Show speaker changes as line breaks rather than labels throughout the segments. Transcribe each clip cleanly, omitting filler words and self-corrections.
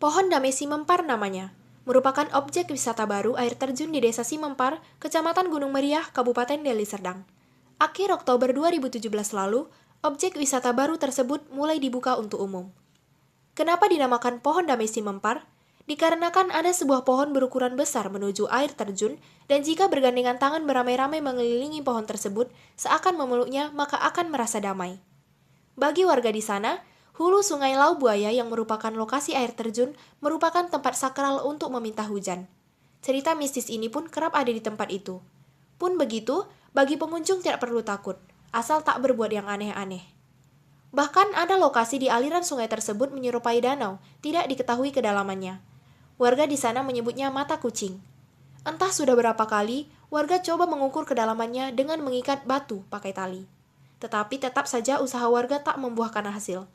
Pohon Damai Simempar namanya, merupakan objek wisata baru air terjun di Desa Simempar, Kecamatan Gunung Meriah, Kabupaten Deli Serdang. Akhir Oktober 2017 lalu, objek wisata baru tersebut mulai dibuka untuk umum. Kenapa dinamakan Pohon Damai Simempar? Dikarenakan ada sebuah pohon berukuran besar menuju air terjun, dan jika bergandengan tangan beramai-ramai mengelilingi pohon tersebut, seakan memeluknya maka akan merasa damai. Bagi warga di sana, hulu Sungai Lau Buaya yang merupakan lokasi air terjun merupakan tempat sakral untuk meminta hujan. Cerita mistis ini pun kerap ada di tempat itu. Pun begitu, bagi pengunjung tidak perlu takut, asal tak berbuat yang aneh-aneh. Bahkan ada lokasi di aliran sungai tersebut menyerupai danau, tidak diketahui kedalamannya. Warga di sana menyebutnya mata kucing. Entah sudah berapa kali, warga coba mengukur kedalamannya dengan mengikat batu pakai tali. Tetapi tetap saja usaha warga tak membuahkan hasil.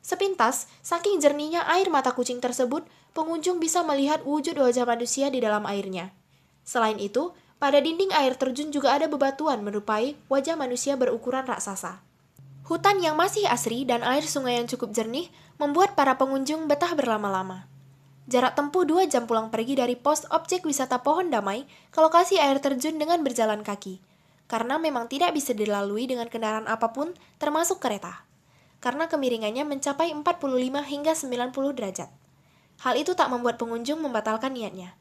Sepintas, saking jernihnya air mata kucing tersebut, pengunjung bisa melihat wujud wajah manusia di dalam airnya. Selain itu, pada dinding air terjun juga ada bebatuan menyerupai wajah manusia berukuran raksasa. Hutan yang masih asri dan air sungai yang cukup jernih membuat para pengunjung betah berlama-lama. Jarak tempuh 2 jam pulang pergi dari pos objek wisata Pohon Damai ke lokasi air terjun dengan berjalan kaki, karena memang tidak bisa dilalui dengan kendaraan apapun termasuk kereta, karena kemiringannya mencapai 45 hingga 90 derajat. Hal itu tak membuat pengunjung membatalkan niatnya.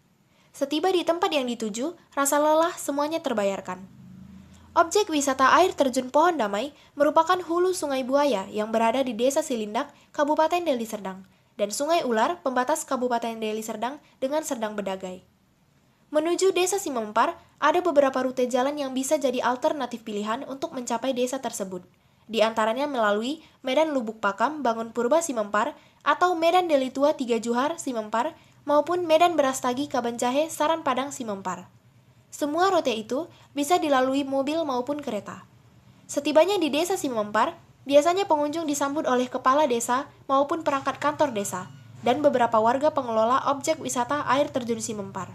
Setiba di tempat yang dituju, rasa lelah semuanya terbayarkan. Objek wisata air terjun Pohon Damai merupakan hulu Sungai Buaya yang berada di Desa Silindak, Kabupaten Deli Serdang, dan Sungai Ular, pembatas Kabupaten Deli Serdang dengan Serdang Bedagai. Menuju Desa Simempar, ada beberapa rute jalan yang bisa jadi alternatif pilihan untuk mencapai desa tersebut. Di antaranya melalui Medan Lubuk Pakam, Bangun Purba Simempar, atau Medan Deli Tua Tiga Juhar Simempar, maupun Medan Berastagi Kabanjahe Saran Padang Simempar. Semua rute itu bisa dilalui mobil maupun kereta. Setibanya di Desa Simempar, biasanya pengunjung disambut oleh kepala desa maupun perangkat kantor desa, dan beberapa warga pengelola objek wisata air terjun Simempar.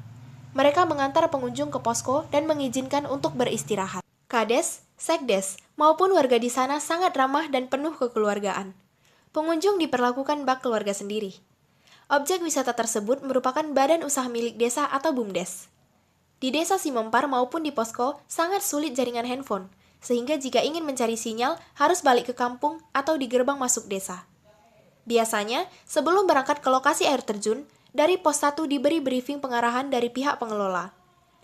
Mereka mengantar pengunjung ke posko dan mengizinkan untuk beristirahat. Kades, sekdes, maupun warga di sana sangat ramah dan penuh kekeluargaan. Pengunjung diperlakukan bak keluarga sendiri. Objek wisata tersebut merupakan badan usaha milik desa atau BUMDes. Di Desa Simempar maupun di posko sangat sulit jaringan handphone, sehingga jika ingin mencari sinyal harus balik ke kampung atau di gerbang masuk desa. Biasanya, sebelum berangkat ke lokasi air terjun, dari pos 1 diberi briefing pengarahan dari pihak pengelola.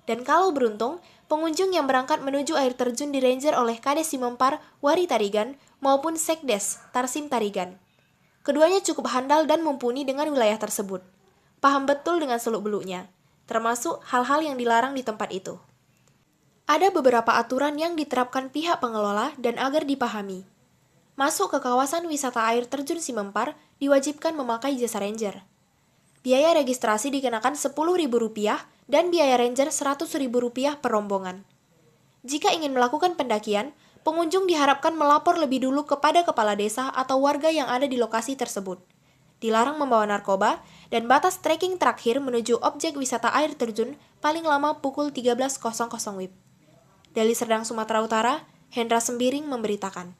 Dan kalau beruntung, pengunjung yang berangkat menuju air terjun di ranger oleh Kades Simempar, Wari Tarigan, maupun Sekdes, Tarsim Tarigan. Keduanya cukup handal dan mumpuni dengan wilayah tersebut. Paham betul dengan seluk-beluknya, termasuk hal-hal yang dilarang di tempat itu. Ada beberapa aturan yang diterapkan pihak pengelola dan agar dipahami. Masuk ke kawasan wisata air terjun Simempar diwajibkan memakai jasa ranger. Biaya registrasi dikenakan Rp10.000 dan biaya ranger Rp100.000 per rombongan. Jika ingin melakukan pendakian, pengunjung diharapkan melapor lebih dulu kepada kepala desa atau warga yang ada di lokasi tersebut. Dilarang membawa narkoba, dan batas trekking terakhir menuju objek wisata air terjun paling lama pukul 13.00 WIB. Deli Serdang, Sumatera Utara, Hendra Sembiring memberitakan.